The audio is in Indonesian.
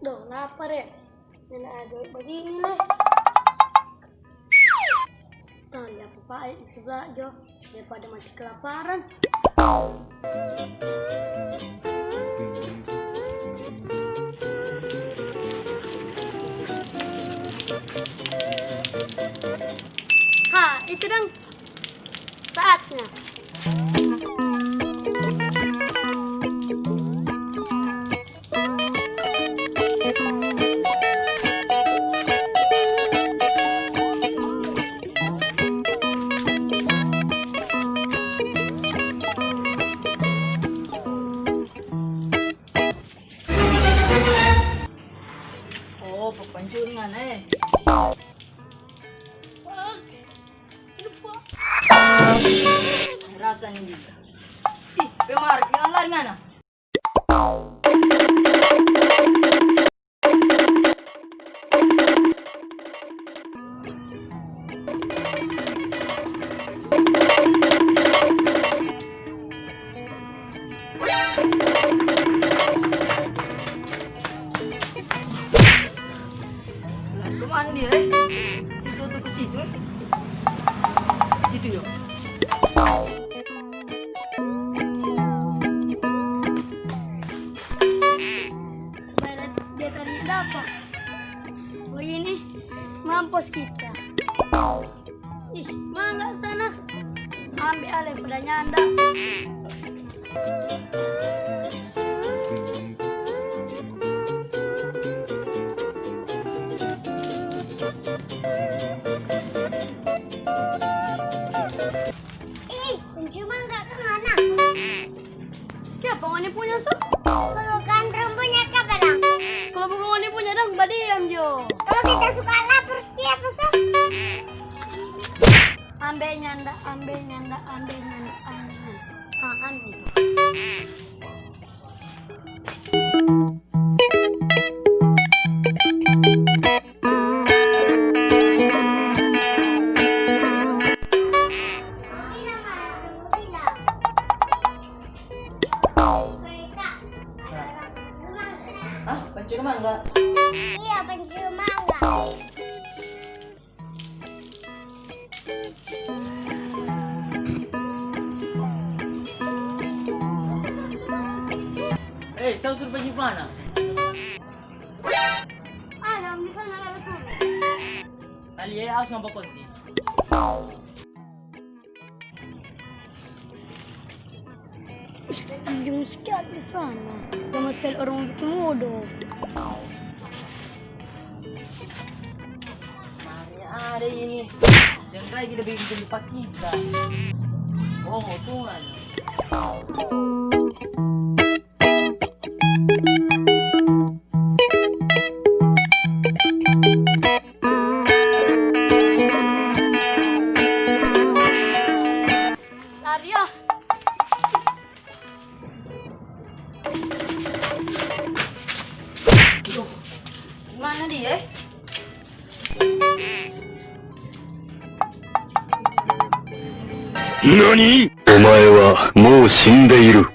Duh, lapar ya. Nenek ada begini lah. Tuh, lihat apa di sebelah Jo. Daripada mati kelaparan. Ha, itu dong saatnya. Oh, pagpancuringan eh. Rasa ni dito. Pemar, yang lari nga na. Kemana dia eh? Situ tuh ke situ eh? Ke situ yuk. Dia tadi dapat. Oh ini mampus kita. Ih, mana sana? Ambil alih pada nyanda. Penciuman nggak kemana? Siapa ngoni punya so? Kalau gandrung punya kapan dong? Kalau bukan ngoni punya dong, badiam Jo. Kalau kita suka lapar, siapa so? Ambil nyanda, ambil nyanda, ambil nyanda, ambil nyanda. Ah, ambil. Hah? Pancurman enggak? Iya, penciuman nggak? Saya suruh pergi mana? Ada di sana ada tuh. Kali ya harus ngapa konti. Jam sekali di sana. Sama sekali orang bikin bodoh. Mana ada ini? Yang kayak kita bikin tempat kita. Oh, Tuhan. Lari ya. Tuh, mana dia? 何？お前はもう死んでいる。